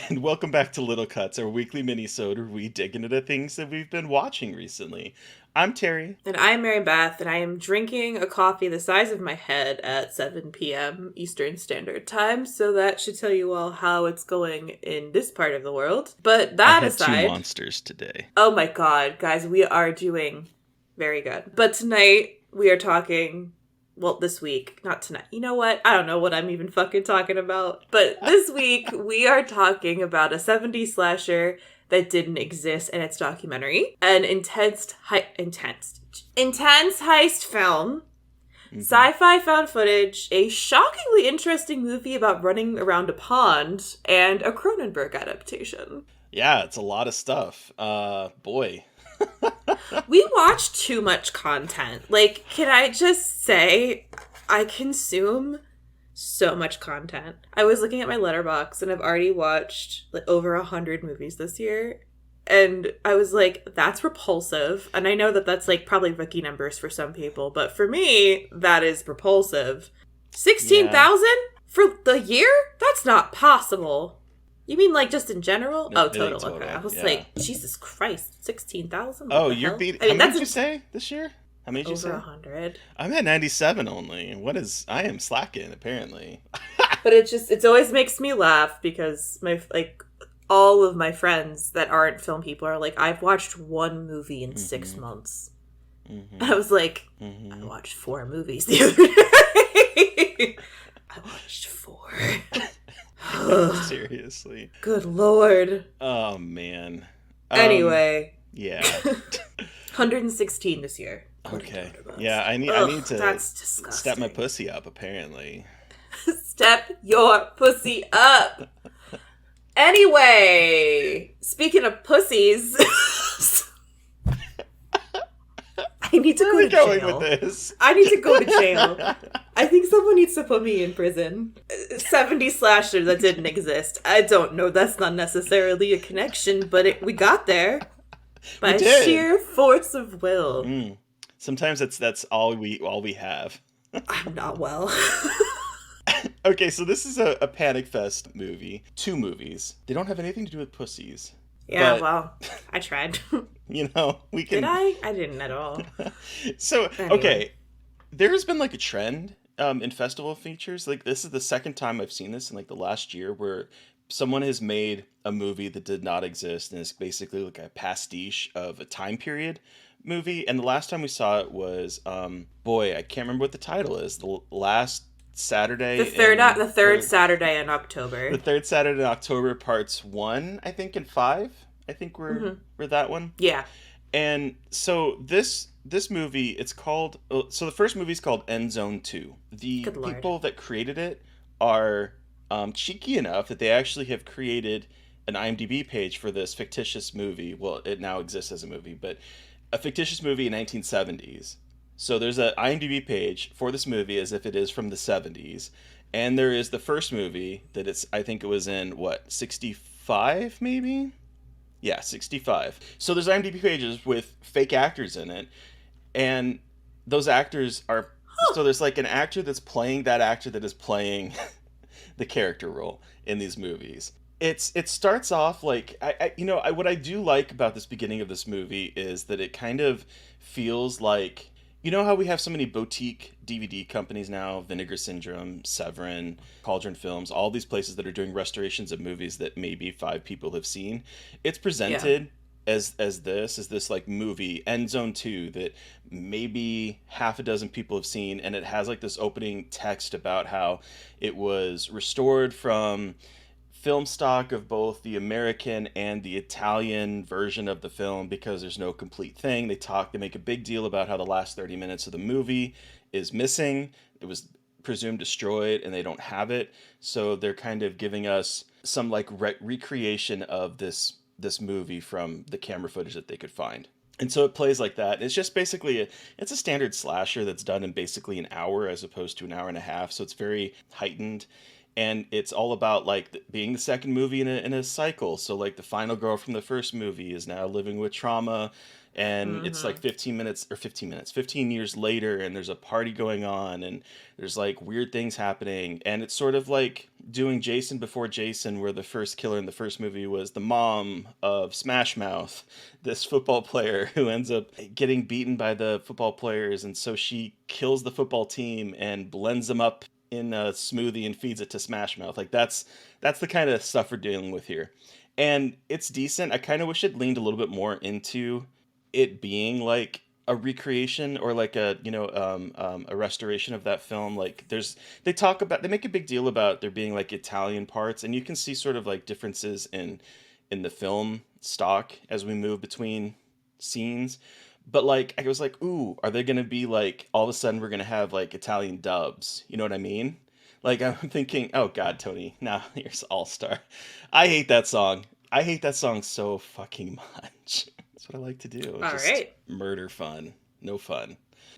and welcome back to Little Cuts, our weekly mini-sode where we dig into the things that we've been watching recently. I'm Terry. And I am Mary Beth, and I am drinking a coffee the size of my head at 7 p.m. Eastern Standard Time, so that should tell you all how it's going in this part of the world. But I that had two aside, monsters today. oh my god, guys, we are doing very good. But tonight, we are talking, well, this week, not tonight. You know what? I don't know what I'm even fucking talking about. But this week, we are talking about a 70s slasher that didn't exist in its documentary. An intense heist film. Mm-hmm. Sci-fi found footage, a shockingly interesting movie about running around a pond, and a Cronenberg adaptation. Yeah, it's a lot of stuff. Boy. We watch too much content. Like, can I just say, I consume so much content. I was looking at my letterbox and I've already watched like over 100 movies this year. And I was like, that's repulsive. And I know that that's like probably rookie numbers for some people, but for me, that is repulsive. 16,000 for the year? That's not possible. You mean like just in general? No, total. Okay. I was like, Jesus Christ, 16,000? Oh, you're beating. How many did you say this year? How many did you say? Over 100. I'm at 97 only. I am slacking, apparently. But it always makes me laugh because all of my friends that aren't film people are like, I've watched one movie in 6 months. Mm-hmm. I was like, I watched 4 movies the other day. I watched 4. Seriously. Good Lord. Oh, man. Anyway. Yeah. 116 this year. Okay. Yeah, I need to step my pussy up, apparently. Step your pussy up. Anyway, speaking of pussies, I need to go to jail. With this? I need to go to jail. I think someone needs to put me in prison. 70 slasher that didn't exist. I don't know. That's not necessarily a connection, but we got there by sheer force of will. Sometimes that's all we have. I'm not well. Okay, so this is a Panic Fest movie. 2 movies. They don't have anything to do with pussies. Yeah, well, I tried. You know, we can... Did I? I didn't at all. So, anyway. Okay, there has been like a trend in festival features. Like, this is the second time I've seen this in like the last year where someone has made a movie that did not exist and it's basically like a pastiche of a time period movie. And the last time we saw it was, I can't remember what the title is. The last Saturday. The third Saturday in October. The third Saturday in October, parts 1, I think, and 5. I think we're that one. Yeah. And so this movie, it's called. So the first movie is called End Zone 2. The people that created it are cheeky enough that they actually have created an IMDb page for this fictitious movie. Well, it now exists as a movie, but a fictitious movie in 1970s. So there's an IMDb page for this movie as if it is from the 70s. And there is the first movie that I think it was in, 65 maybe? Yeah, 65. So there's IMDb pages with fake actors in it. And those actors are... So there's like an actor that's playing that actor that is playing the character role in these movies. It starts off like... what I do like about this beginning of this movie is that it kind of feels like... You know how we have so many boutique DVD companies now, Vinegar Syndrome, Severin, Cauldron Films, all these places that are doing restorations of movies that maybe 5 people have seen. It's presented as this like movie, End Zone 2, that maybe half a dozen people have seen, and it has like this opening text about how it was restored from film stock of both the American and the Italian version of the film because there's no complete thing. They make a big deal about how the last 30 minutes of the movie is missing. It was presumed destroyed and they don't have it. So they're kind of giving us some like recreation of this movie from the camera footage that they could find. And so it plays like that. It's just basically it's a standard slasher that's done in basically an hour as opposed to an hour and a half. So it's very heightened. and it's all about like being the second movie in a cycle. So like the final girl from the first movie is now living with trauma, and it's like Mm-hmm. 15 years later, and there's a party going on, and there's like weird things happening, and it's sort of like doing Jason before Jason, where the first killer in the first movie was the mom of Smash Mouth, this football player who ends up getting beaten by the football players, and so she kills the football team and blends them up in a smoothie and feeds it to Smash Mouth. Like that's the kind of stuff we're dealing with here. And it's decent. I kind of wish it leaned a little bit more into it being like a recreation or like a restoration of that film. Like they make a big deal about there being like Italian parts, and you can see sort of like differences in the film stock as we move between scenes. But like I was like, ooh, are they gonna be like all of a sudden we're gonna have like Italian dubs? You know what I mean? Like I'm thinking, oh God, Tony, now here's All Star. I hate that song. I hate that song so fucking much. That's what I like to do. All Just right. murder fun. No fun.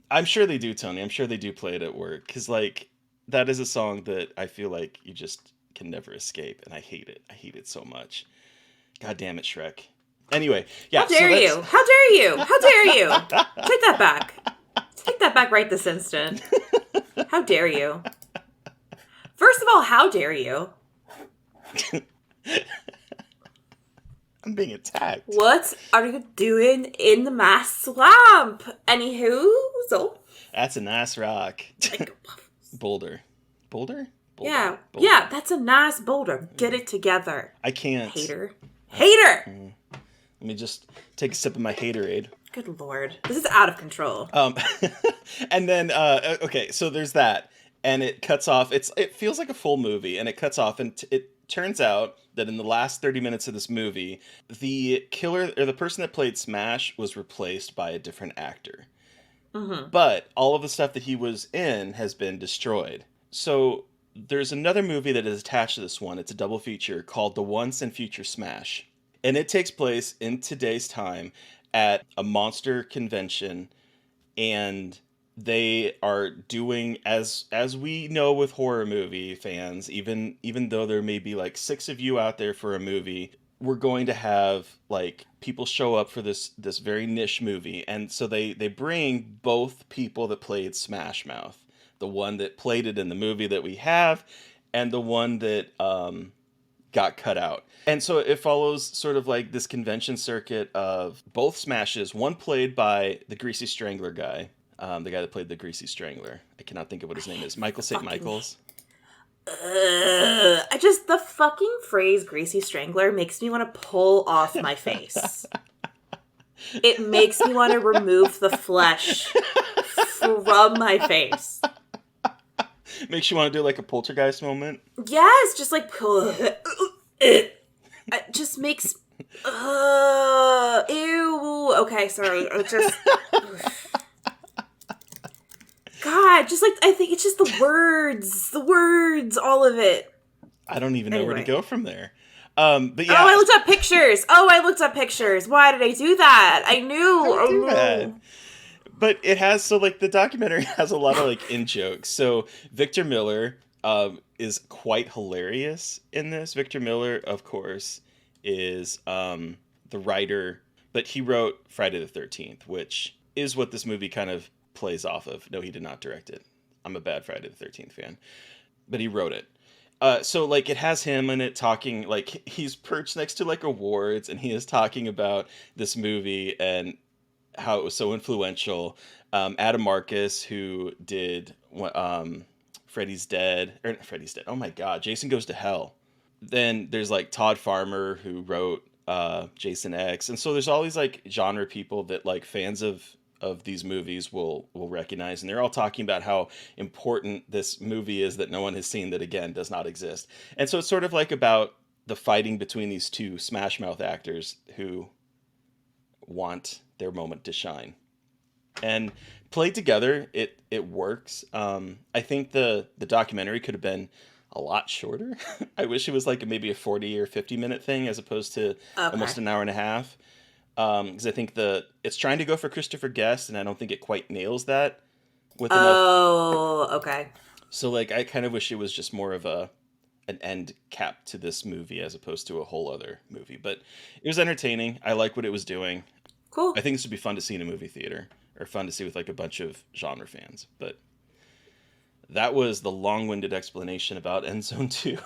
I'm sure they do, Tony. I'm sure they do play it at work. Because, like, that is a song that I feel like you just can never escape. And I hate it. I hate it so much. God damn it, Shrek. Anyway, How yeah, so dare that's. you? How dare you? How dare you? Take that back. Take that back right this instant. How dare you? First of all, how dare you? I'm being attacked. What are you doing in the mass swamp? Anywho, so That's a nice rock. like, Boulder. Boulder? Boulder. yeah, Boulder. yeah, that's a nice boulder. Get it together, I can't. hater. Hater. Let me just take a sip of my haterade. Good lord, this is out of control. Um, and then okay, so there's that, and it cuts off. It feels like a full movie, and it cuts off, and it turns out that in the last 30 minutes of this movie, the killer or the person that played Smash was replaced by a different actor. Mm-hmm. But all of the stuff that he was in has been destroyed. So there's another movie that is attached to this one. It's a double feature called The Once and Future Smash. And it takes place in today's time at a monster convention, and they are doing as we know with horror movie fans, even though there may be like 6 of you out there for a movie, we're going to have like people show up for this very niche movie. And so they bring both people that played Smash Mouth, the one that played it in the movie that we have, and the one that got cut out. And so it follows sort of like this convention circuit of both Smashes, one played by the Greasy Strangler guy, the guy that played the Greasy Strangler. I cannot think of what his name is. Michael St. Michaels. The fucking phrase "greasy strangler" makes me want to pull off my face. It makes me want to remove the flesh from my face. Makes you want to do like a poltergeist moment. Yes, just like it just makes ew. Okay, sorry. God, just like I think it's just the words, all of it. I don't even know where to go from there. But yeah. Oh, I looked up pictures. Why did I do that? I knew. That. But it has, so like the documentary has a lot of like in jokes. So Victor Miller is quite hilarious in this. Victor Miller, of course, is the writer, but he wrote Friday the 13th, which is what this movie kind of plays off of. No, he did not direct it. I'm a bad Friday the 13th fan, but he wrote it. So like it has him in it talking, like he's perched next to like awards, and he is talking about this movie and how it was so influential. Adam Marcus, who did Freddy's Dead. Oh my God, Jason Goes to Hell. Then there's like Todd Farmer, who wrote Jason X, and so there's all these like genre people that like fans of these movies will recognize, and they're all talking about how important this movie is that no one has seen, that again does not exist. And so it's sort of like about the fighting between these two Smash Mouth actors who want their moment to shine. And played together, it works. I think the documentary could have been a lot shorter. I wish it was like maybe a 40 or 50 minute thing as opposed to almost an hour and a half. Because I think it's trying to go for Christopher Guest, and I don't think it quite nails that with enough. Oh, okay. So like I kind of wish it was just more of a an end cap to this movie as opposed to a whole other movie. But it was entertaining. I like what it was doing. I Cool. think this would be fun to see in a movie theater, or fun to see with like a bunch of genre fans. But that was the long-winded explanation about Endzone 2.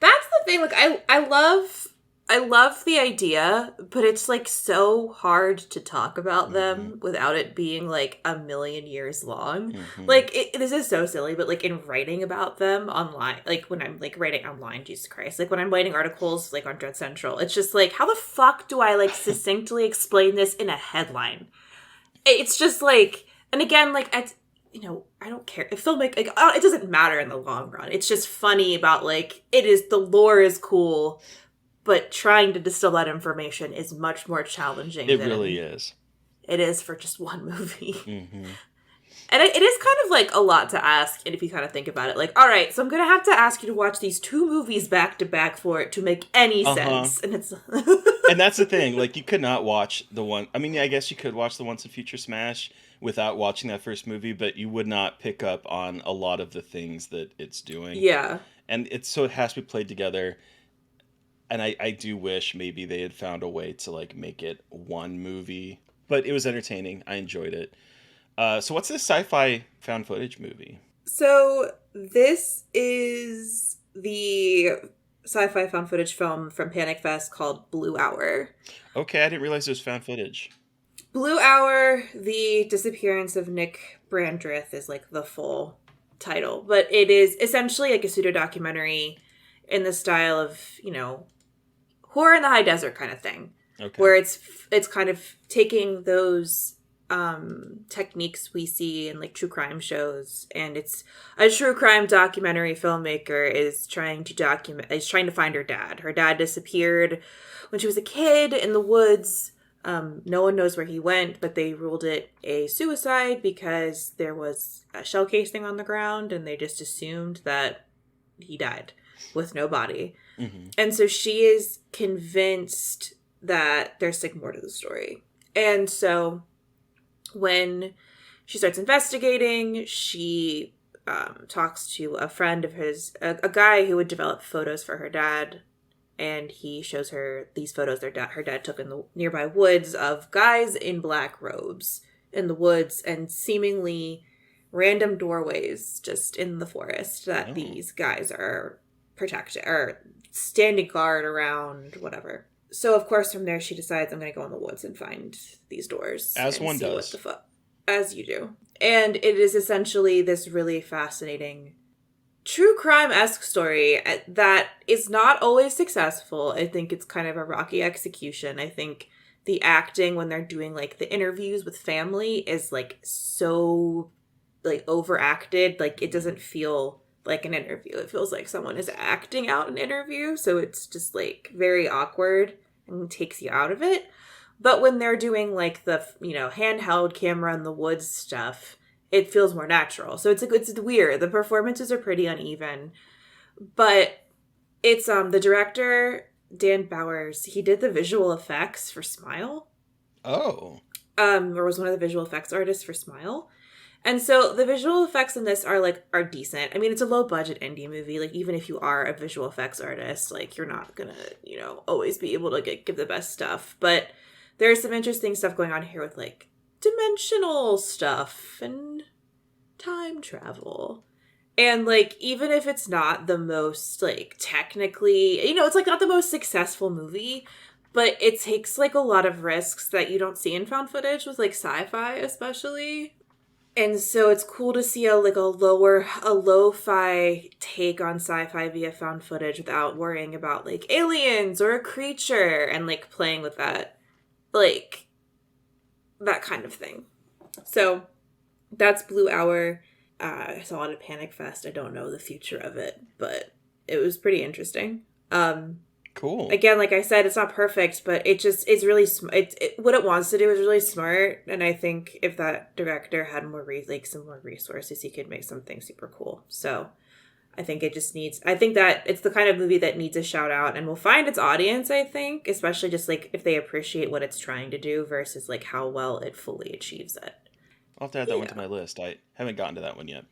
That's the thing. Like, I love the idea, but it's like so hard to talk about them without it being like a million years long. Like, this is so silly, but like in writing about them online, like when I'm like writing online, Jesus Christ, like when I'm writing articles like on Dread Central, it's just like, how the fuck do I like succinctly explain this in a headline? It's just like, and again, like, I don't care if filmmaking, like, it doesn't matter in the long run. It's just funny about like, the lore is cool, but trying to distill that information is much more challenging. It really is. It is for just one movie. And it is kind of like a lot to ask. And if you kind of think about it, like, all right, so I'm going to have to ask you to watch these two movies back to back for it to make any sense. And it's and that's the thing. Like, you could not watch the one. I mean, yeah, I guess you could watch the Once and Future Smash without watching that first movie, but you would not pick up on a lot of the things that it's doing. Yeah. And so it has to be played together. And I do wish maybe they had found a way to like make it one movie, but it was entertaining. I enjoyed it. So what's this sci-fi found footage movie? So this is the sci-fi found footage film from Panic Fest called Blue Hour. Okay, I didn't realize it was found footage. Blue Hour, the disappearance of Nick Brandreth is like the full title, but it is essentially like a pseudo-documentary in the style of, horror in the high desert kind of thing. Okay. Where it's kind of taking those techniques we see in like true crime shows, and it's a true crime documentary filmmaker is trying to find her dad. Her dad disappeared when she was a kid in the woods. No one knows where he went, but they ruled it a suicide because there was a shell casing on the ground, and they just assumed that he died with no body. And so she is convinced that there's like more to the story. And so when she starts investigating, she talks to a friend of his, a guy who would develop photos for her dad. And he shows her these photos her dad took in the nearby woods of guys in black robes in the woods and seemingly random doorways just in the forest that these guys are protected or standing guard around, whatever. So, of course, from there, she decides, I'm going to go in the woods and find these doors. As one does. As you do. And it is essentially this really fascinating true crime-esque story that is not always successful. I think it's kind of a rocky execution. I think the acting when they're doing, like, the interviews with family is, like, so, like, overacted. Like, it doesn't feel like an interview. It feels like someone is acting out an interview, so it's just like very awkward and takes you out of it. But when they're doing like the handheld camera in the woods stuff, it feels more natural. So it's weird. The performances are pretty uneven, but it's the director Dan Bowers. He did the visual effects for Smile. Oh. Or was one of the visual effects artists for Smile. And so the visual effects in this are decent. I mean, it's a low budget indie movie. Like, even if you are a visual effects artist, like, you're not gonna, always be able to give the best stuff. But there's some interesting stuff going on here with, like, dimensional stuff and time travel. And, like, even if it's not the most, like, technically, it's, like, not the most successful movie, but it takes, like, a lot of risks that you don't see in found footage with, like, sci-fi especially. And so it's cool to see a lo-fi take on sci-fi via found footage without worrying about, like, aliens or a creature and, like, playing with that, like, that kind of thing. So that's Blue Hour. I saw it at Panic Fest. I don't know the future of it, but it was pretty interesting. Cool. Again, like I said, it's not perfect, but it's really what it wants to do is really smart. And I think if that director had some more resources, he could make something super cool. So I think I think that it's the kind of movie that needs a shout out and will find its audience, I think, especially just like if they appreciate what it's trying to do versus like how well it fully achieves it. I'll have to add that one to my list. I haven't gotten to that one yet.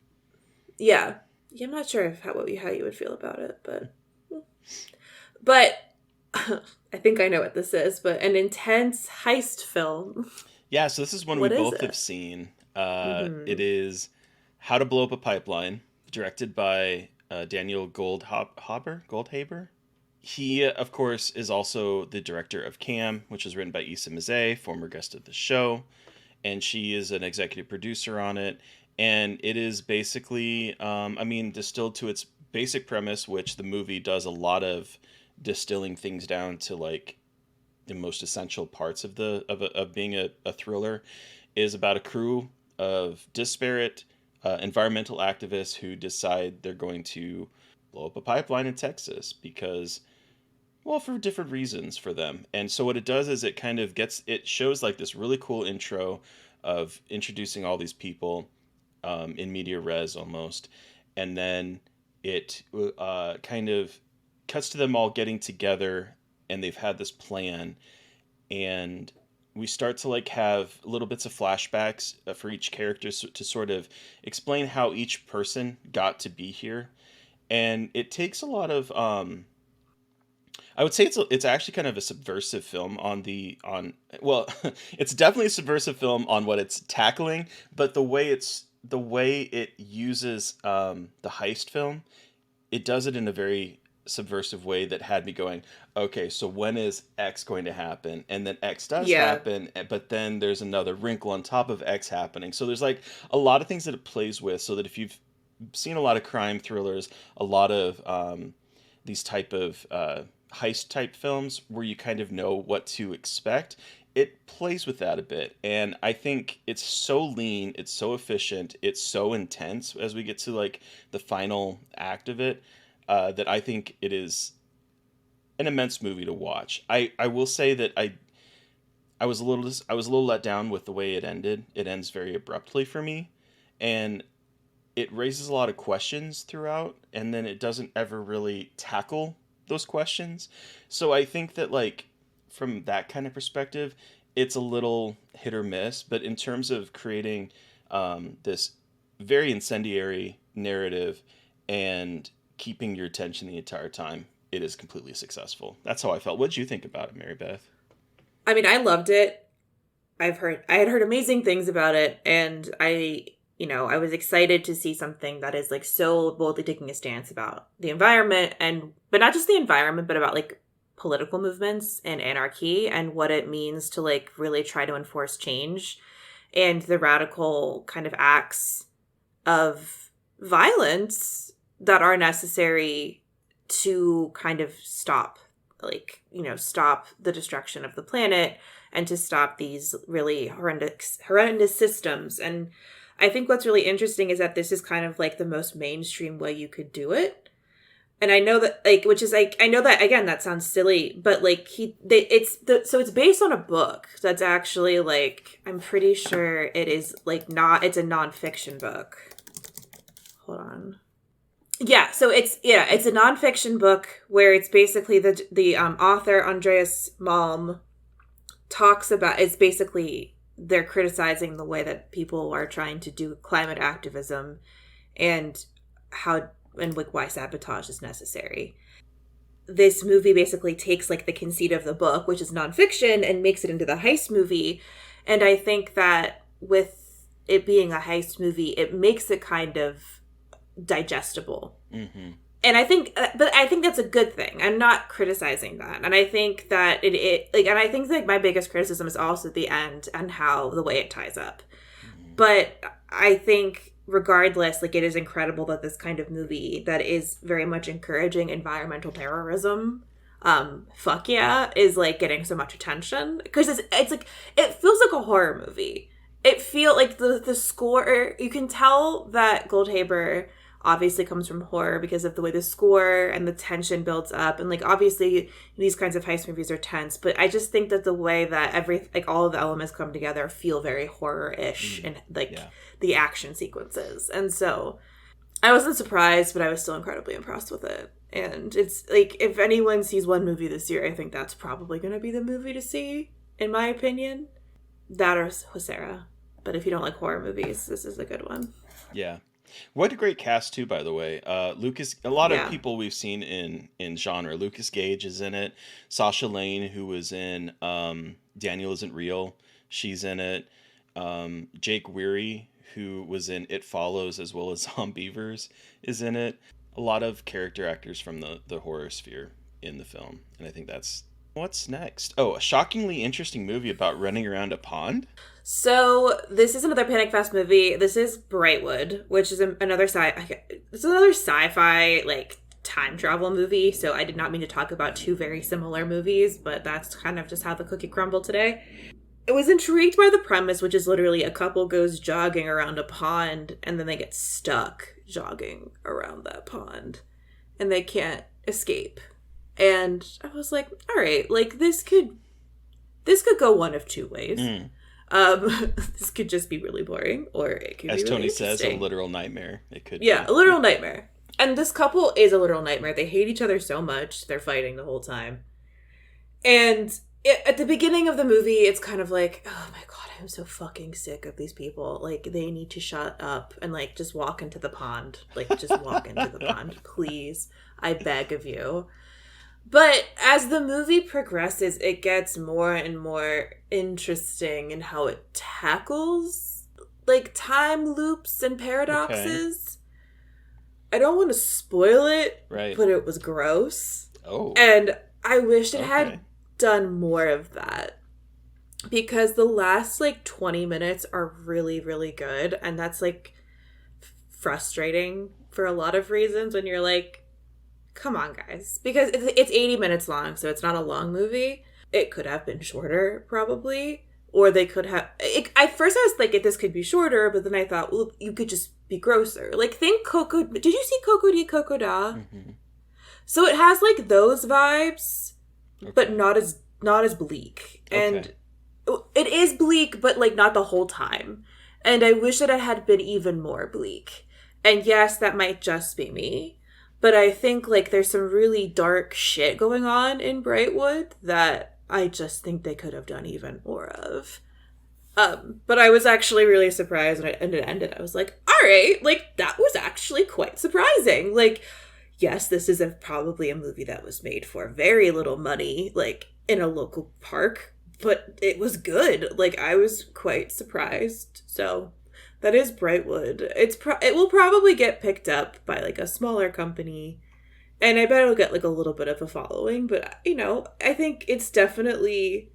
Yeah. Yeah, I'm not sure how you would feel about it, but I think I know what this is. But an intense heist film. Yeah, so this is one we What is both it? have seen. It Mm-hmm. is How to Blow Up a Pipeline, directed by Daniel Goldhaber. He, of course, is also the director of Cam, which is written by Issa Mize, former guest of the show, and she is an executive producer on it. And it is basically, distilled to its basic premise, which the movie does a lot of distilling things down to like the most essential parts of of being a thriller, is about a crew of disparate environmental activists who decide they're going to blow up a pipeline in Texas because, well, for different reasons for them. And so what it does is it shows like this really cool intro of introducing all these people in media res almost, and then it kind of cuts to them all getting together, and they've had this plan, and we start to like have little bits of flashbacks for each character to sort of explain how each person got to be here. And it takes a lot of I would say it's actually kind of a subversive film on the on well it's definitely a subversive film on what it's tackling, but the way it uses the heist film, it does it in a very subversive way that had me going, okay, so when is X going to happen? And then X does Yeah. happen, but then there's another wrinkle on top of X happening. So there's like a lot of things that it plays with, so that if you've seen a lot of crime thrillers, a lot of these type of heist type films where you kind of know what to expect, it plays with that a bit. And I think it's so lean, it's so efficient, it's so intense as we get to like the final act of it, that I think it is an immense movie to watch. I will say that I was a little let down with the way it ended. It ends very abruptly for me, and it raises a lot of questions throughout, and then it doesn't ever really tackle those questions. So I think that like from that kind of perspective, it's a little hit or miss. But in terms of creating this very incendiary narrative and keeping your attention the entire time, it is completely successful. That's how I felt. What did you think about it, Mary Beth? I mean, I loved it. I had heard amazing things about it, and I was excited to see something that is like so boldly taking a stance about the environment, but not just the environment, but about like political movements and anarchy and what it means to like really try to enforce change, and the radical kind of acts of violence that are necessary to kind of stop, stop the destruction of the planet, and to stop these really horrendous systems. And I think what's really interesting is that this is kind of like the most mainstream way you could do it. And I know that, like, which is like, I know that again that sounds silly, but like so it's based on a book that's actually like, I'm pretty sure it is like not, it's a nonfiction book. Hold on. Yeah, so it's a nonfiction book where it's basically the author Andreas Malm talks about, it's basically they're criticizing the way that people are trying to do climate activism, and how and like why sabotage is necessary. This movie basically takes like the conceit of the book, which is nonfiction, and makes it into the heist movie. And I think that with it being a heist movie, it makes it kind of digestible. Mm-hmm. And but I think that's a good thing. I'm not criticizing that. And I think that and I think like my biggest criticism is also the end and how the way it ties up. Mm-hmm. But I think regardless, like, it is incredible that this kind of movie that is very much encouraging environmental terrorism, fuck yeah, is like getting so much attention, because it's like, it feels like a horror movie. It feel like the score, you can tell that Goldhaber obviously comes from horror because of the way the score and the tension builds up, and like obviously these kinds of heist movies are tense, but I just think that the way that all of the elements come together feel very horror-ish, and like the action sequences. And so I wasn't surprised, but I was still incredibly impressed with it. And it's like, if anyone sees one movie this year, I think that's probably going to be the movie to see, in my opinion. That or Hosera. But if you don't like horror movies, this is a good one. Yeah. What a great cast too, by the way. Lucas, a lot of Yeah. people we've seen in genre. Lucas Gage is in it. Sasha Lane, who was in Daniel Isn't Real, she's in it. Jake Weary, who was in It Follows as well as Zombievers, is in it. A lot of character actors from the horror sphere in the film, and I think that's what's next. Oh, a shockingly interesting movie about running around a pond. So this is another Panic Fest movie. This is Brightwood, which is another it's another sci-fi like time travel movie. So I did not mean to talk about two very similar movies, but that's kind of just how the cookie crumbled today. I was intrigued by the premise, which is literally a couple goes jogging around a pond and then they get stuck jogging around that pond and they can't escape. And I was like, all right, like this could go one of two ways. This could just be really boring, or it could As be really Tony says, a interesting. literal nightmare. It could Yeah, be. a literal nightmare. And this couple is a literal nightmare. They hate each other so much. They're fighting the whole time. And at the beginning of the movie, it's kind of like, oh my god, I'm so fucking sick of these people. Like, they need to shut up and, like, just walk into the pond. Like, just walk into the pond, please. I beg of you. But as the movie progresses, it gets more and more interesting in how it tackles, like, time loops and paradoxes. Okay. I don't want to spoil it, right? But it was gross. Oh. And I wish it had done more of that. Because the last, like, 20 minutes are really, really good. And that's, like, frustrating for a lot of reasons when you're like, come on, guys. Because it's 80 minutes long, so it's not a long movie. It could have been shorter, probably. Or they could have... at first, I was like, this could be shorter, but then I thought, well, you could just be grosser. Like, think Coco... Did you see Coco de Coco Da? Mm-hmm. So it has, like, those vibes, but not as bleak. And it is bleak, but, like, not the whole time. And I wish that it had been even more bleak. And yes, that might just be me. But I think, like, there's some really dark shit going on in Brightwood that I just think they could have done even more of. But I was actually really surprised when it ended. I was like, all right, like, that was actually quite surprising. Like, yes, this is probably a movie that was made for very little money, like, in a local park. But it was good. Like, I was quite surprised. So... that is Brightwood. It will probably get picked up by, like, a smaller company. And I bet it'll get, like, a little bit of a following. But, you know, I think it's definitely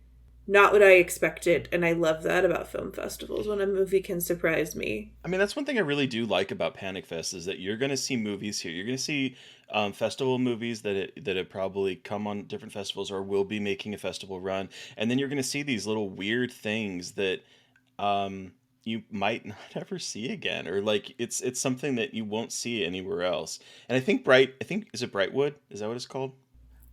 not what I expected. And I love that about film festivals, when a movie can surprise me. I mean, that's one thing I really do like about Panic Fest, is that you're going to see movies here. You're going to see festival movies that have probably come on different festivals or will be making a festival run. And then you're going to see these little weird things that... you might not ever see again, or like it's something that you won't see anywhere else. And I think is it Brightwood? Is that what it's called?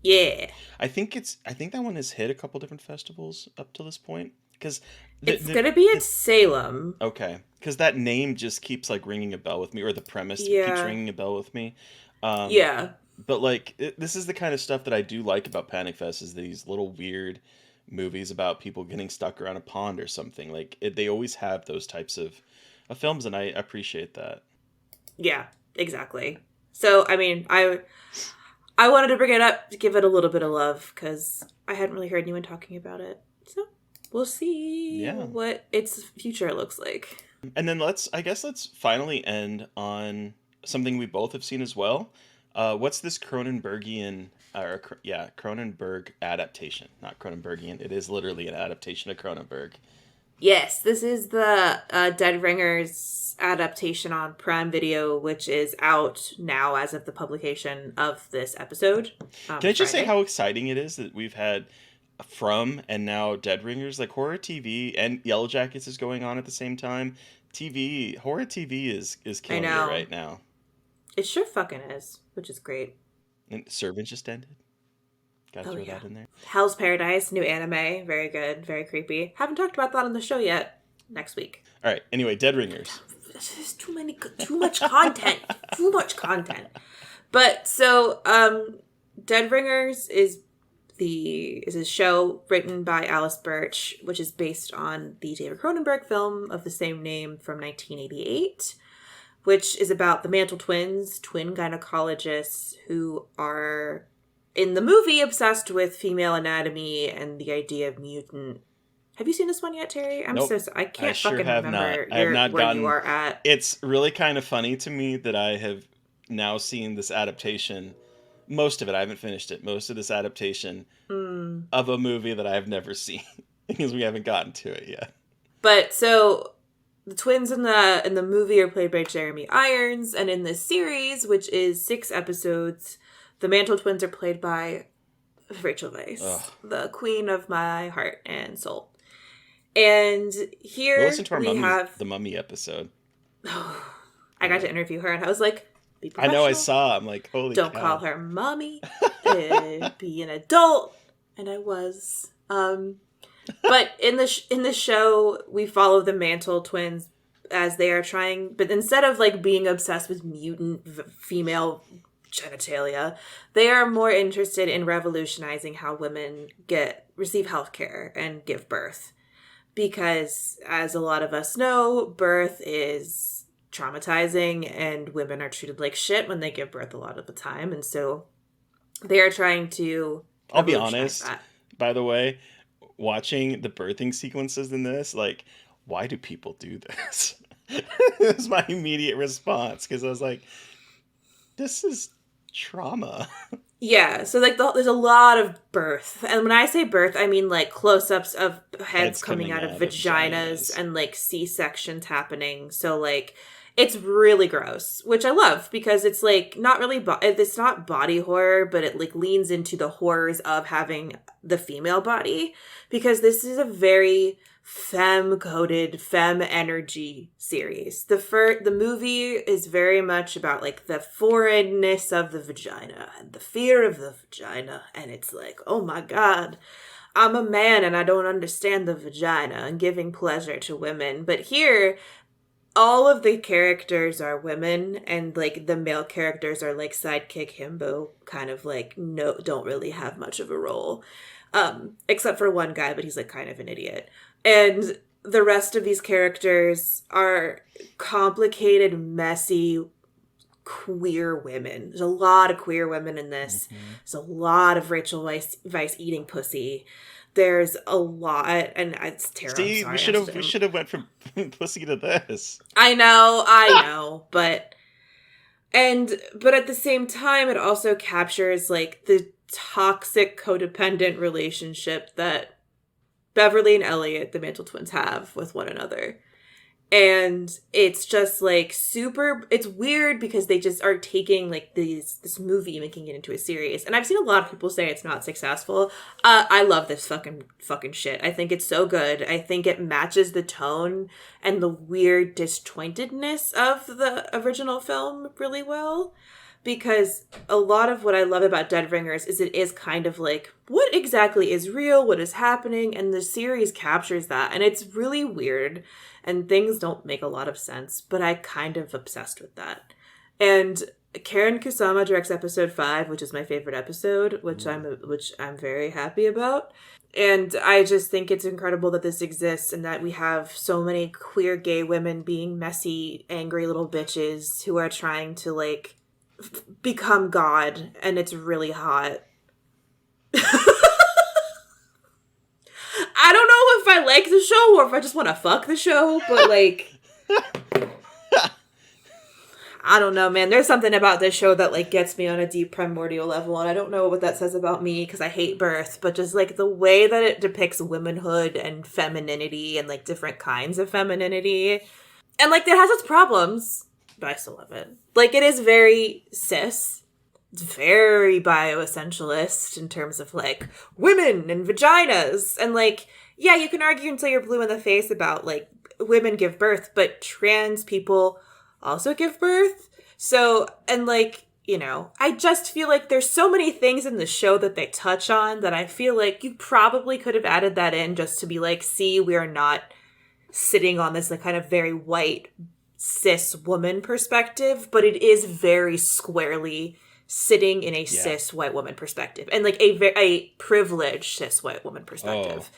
Yeah. I think that one has hit a couple different festivals up to this point, because it's gonna be at Salem. Okay, because that name just keeps like ringing a bell with me, or the premise keeps ringing a bell with me. Yeah. But like this is the kind of stuff that I do like about Panic Fest, is these little weird movies about people getting stuck around a pond or something. Like they always have those types of films, and I appreciate that. Yeah, exactly. So I mean, I wanted to bring it up to give it a little bit of love, because I hadn't really heard anyone talking about it. So we'll see what its future looks like. And then let's finally end on something we both have seen as well. What's this Cronenbergian Cronenberg adaptation? Not Cronenbergian. It is literally an adaptation of Cronenberg. Yes, this is the Dead Ringers adaptation on Prime Video, which is out now as of the publication of this episode. Can I just say how exciting it is that we've had From and now Dead Ringers? Like, horror TV and Yellow Jackets is going on at the same time. Horror TV is killing it right now. It sure fucking is, which is great. And Servant just ended. Gotta throw that in there. Hell's Paradise, new anime. Very good, very creepy. Haven't talked about that on the show yet. Next week. All right, anyway, Dead Ringers. There's too much content. Too much content. But, so, Dead Ringers is a show written by Alice Birch, which is based on the David Cronenberg film of the same name from 1988. which is about the Mantle twins, twin gynecologists who are, in the movie, obsessed with female anatomy and the idea of mutant. Have you seen this one yet, Terry? I'm Nope. so sorry. I can't Sure fucking have not. remember I have not where gotten. you are at. It's really kind of funny to me that I have now seen this adaptation. Most of it, I haven't finished it. Most of this adaptation of a movie that I have never seen because we haven't gotten to it yet. But so the twins in the movie are played by Jeremy Irons, and in this series, which is 6 episodes, the Mantle twins are played by Rachel Weisz, the queen of my heart and soul. And here listen to our we have the Mummy episode. I got to interview her, and I was like, "Be I know. I professional. saw. I'm like, holy. Don't cow. call her mommy. Be an adult." And I was. But in the show, we follow the Mantle twins as they are trying, but instead of like being obsessed with mutant female genitalia, they are more interested in revolutionizing how women receive healthcare and give birth. Because, as a lot of us know, birth is traumatizing and women are treated like shit when they give birth a lot of the time. And so they are trying to... I'll be honest, by the way, watching the birthing sequences in this, like, why do people do this? It was my immediate response, because I was like, this is trauma. Yeah, so like there's a lot of birth. And when I say birth, I mean like close-ups of heads coming out of vaginas and like C-sections happening. So like it's really gross, which I love because it's like not really it's not body horror, but it like leans into the horrors of having the female body, because this is a very femme-coded, femme energy series. The movie is very much about like the foreignness of the vagina and the fear of the vagina, and it's like, oh my god, I'm a man and I don't understand the vagina and giving pleasure to women. But here, all of the characters are women, and like the male characters are like sidekick himbo, kind of like don't really have much of a role, except for one guy, but he's like kind of an idiot. And the rest of these characters are complicated, messy, queer women. There's a lot of queer women in this. Mm-hmm. There's a lot of Rachel Weisz eating pussy. There's a lot, and it's terrible. See, we should have went from pussy to this. I know, but at the same time, it also captures like the toxic codependent relationship that Beverly and Elliot, the Mantle twins, have with one another. And it's just like it's weird because they just are taking like this movie and making it into a series. And I've seen a lot of people say it's not successful. I love this fucking shit. I think it's so good. I think it matches the tone and the weird disjointedness of the original film really well. Because a lot of what I love about Dead Ringers is it is kind of like, what exactly is real? What is happening? And the series captures that. And it's really weird. And things don't make a lot of sense. But I kind of obsessed with that. And Karen Kusama directs episode 5, which is my favorite episode, which I'm very happy about. And I just think it's incredible that this exists and that we have so many queer gay women being messy, angry little bitches who are trying to like become God, and it's really hot. I don't know if I like the show or if I just want to fuck the show, but like I don't know, man. There's something about this show that like gets me on a deep primordial level, and I don't know what that says about me because I hate birth, but just like the way that it depicts womanhood and femininity and like different kinds of femininity, and like it has its problems, but I still love it. Like, it is very cis. It's very bioessentialist in terms of, like, women and vaginas. And, like, yeah, you can argue until you're blue in the face about, like, women give birth, but trans people also give birth. So, and, like, you know, I just feel like there's so many things in the show that they touch on that I feel like you probably could have added that in just to be like, see, we are not sitting on this, like, kind of very white cis woman perspective, but it is very squarely sitting in a cis white woman perspective, and like a privileged cis white woman perspective.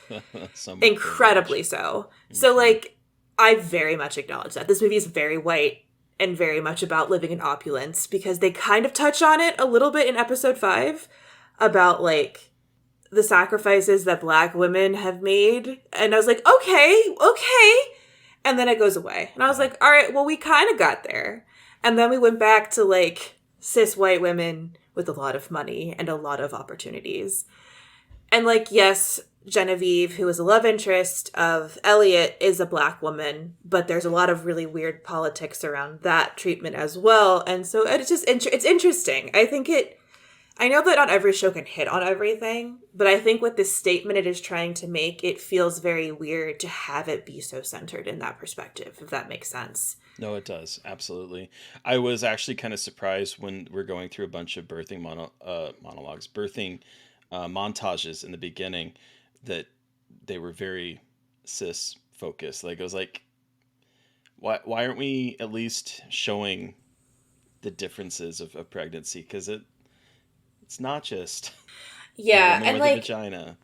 Incredibly so. So like I very much acknowledge that this movie is very white and very much about living in opulence, because they kind of touch on it a little bit in episode 5 about like the sacrifices that Black women have made. And I was like, okay. And then it goes away. And I was like, all right, well, we kind of got there. And then we went back to like cis white women with a lot of money and a lot of opportunities. And like, yes, Genevieve, who is a love interest of Elliot, is a Black woman, but there's a lot of really weird politics around that treatment as well. And so it's just, it's interesting. I know that not every show can hit on everything, but I think with this statement it is trying to make, it feels very weird to have it be so centered in that perspective, if that makes sense. No, it does. Absolutely. I was actually kind of surprised when we're going through a bunch of birthing montages in the beginning that they were very cis focused. Like, I was like, why aren't we at least showing the differences of pregnancy? Because it's not just and like the vagina.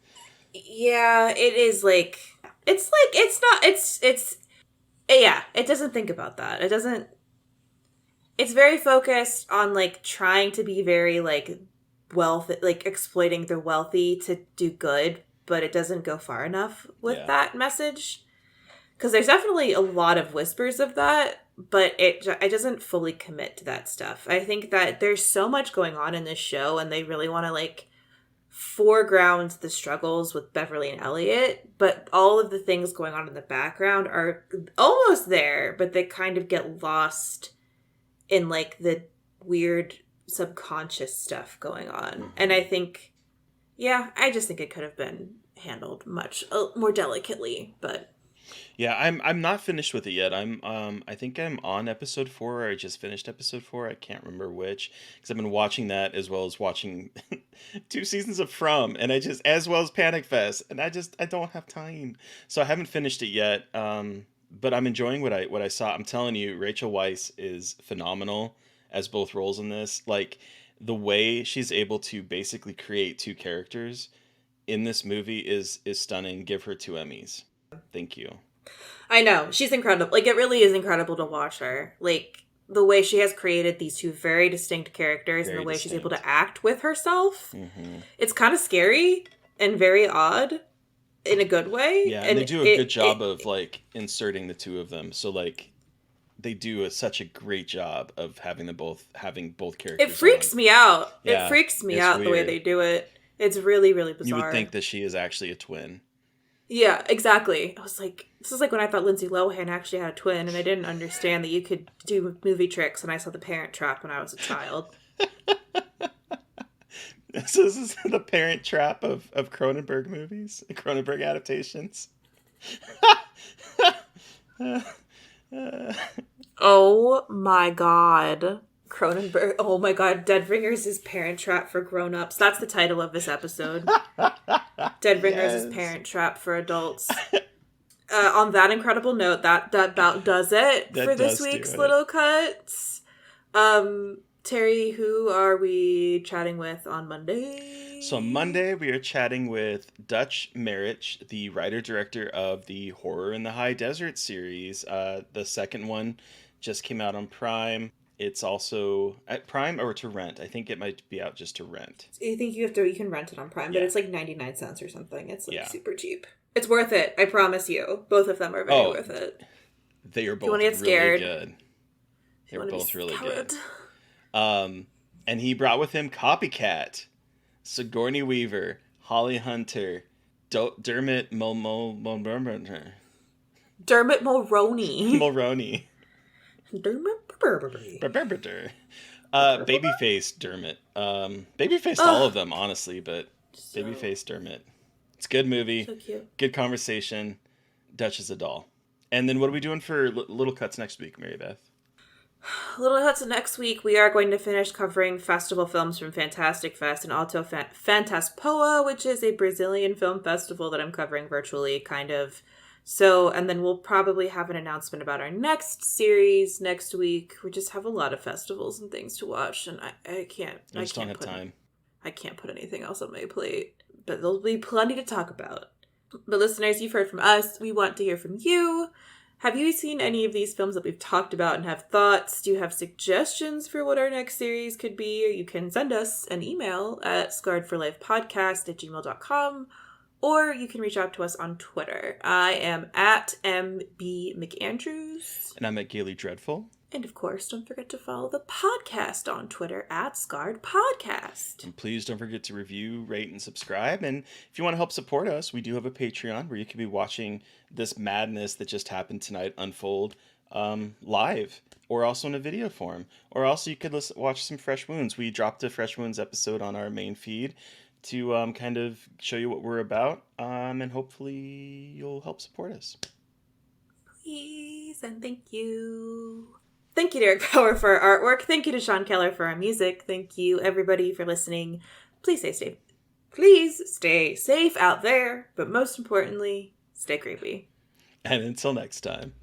Yeah, it is like it's it doesn't think about that. It doesn't. It's very focused on like trying to be very like wealth, like exploiting the wealthy to do good, but it doesn't go far enough with that message. Because there's definitely a lot of whispers of that, but it doesn't fully commit to that stuff. I think that there's so much going on in this show, and they really want to like foreground the struggles with Beverly and Elliot, but all of the things going on in the background are almost there, but they kind of get lost in like the weird subconscious stuff going on. And I think, I just think it could have been handled much more delicately, but... Yeah, I'm not finished with it yet. I think I'm on episode 4, or I just finished episode 4. I can't remember which, because I've been watching that as well as watching 2 seasons of From, and as well as Panic Fest, and I don't have time, so I haven't finished it yet. But I'm enjoying what I saw. I'm telling you, Rachel Weisz is phenomenal as both roles in this. Like, the way she's able to basically create 2 characters in this movie is stunning. Give her 2 Emmys. Thank you. I know. She's incredible. Like, it really is incredible to watch her. Like, the way she has created these 2 very distinct characters and the way she's able to act with herself. Mm-hmm. It's kind of scary and very odd in a good way. Yeah, and they do a good job of, like, inserting the 2 of them. So, like, they do such a great job of having both characters. It freaks me out. Yeah, it freaks me out the way they do it. It's really, really bizarre. You would think that she is actually a twin. Yeah, exactly. I was like, this is like when I thought Lindsay Lohan actually had a twin, and I didn't understand that you could do movie tricks, and I saw The Parent Trap when I was a child. This is the Parent Trap of Cronenberg movies, Cronenberg adaptations. Oh my god. Cronenberg. Oh my god. Dead Ringers is Parent Trap for grown-ups. That's the title of this episode. Dead Ringers is Parent Trap for adults. On that incredible note, that about does it for this week's Little Cuts. Terry, who are we chatting with on Monday? So on Monday, we are chatting with Dutch Marich, the writer-director of the Horror in the High Desert series. The second one just came out on Prime. It's also at Prime or to rent. I think it might be out just to rent. I think you can rent it on Prime, but it's like 99 cents or something. It's like super cheap. It's worth it. I promise you. Both of them are very worth it. They are both really good. They're both really good. And he brought with him Copycat, Sigourney Weaver, Holly Hunter, Dermot Mulroney. Dermot Mulroney. Mulroney. Babyface Dermot. Babyface all of them, honestly, but Babyface Dermot. It's a good movie. So cute. Good conversation. Dutch is a doll. And then what are we doing for Little Cuts next week, Mary Beth? Little Cuts next week, we are going to finish covering festival films from Fantastic Fest and also Fantaspoa, which is a Brazilian film festival that I'm covering virtually, kind of. So, and then we'll probably have an announcement about our next series next week. We just have a lot of festivals and things to watch, and I can't. I just don't have time. I can't put anything else on my plate, but there'll be plenty to talk about. But listeners, you've heard from us. We want to hear from you. Have you seen any of these films that we've talked about and have thoughts? Do you have suggestions for what our next series could be? You can send us an email at scarredforlifepodcast@gmail.com, or you can reach out to us on Twitter. I am at MB McAndrews. And I'm at Gaily Dreadful. And of course, don't forget to follow the podcast on Twitter at Scarred Podcast. And please don't forget to review, rate, and subscribe. And if you want to help support us, we do have a Patreon where you can be watching this madness that just happened tonight unfold live, or also in a video form. Or also you could watch some Fresh Wounds. We dropped a Fresh Wounds episode on our main feed to kind of show you what we're about, and hopefully you'll help support us. Please, and thank you. Thank you to Eric Power for our artwork. Thank you to Sean Keller for our music. Thank you, everybody, for listening. Please stay safe. Please stay safe out there, but most importantly, stay creepy. And until next time.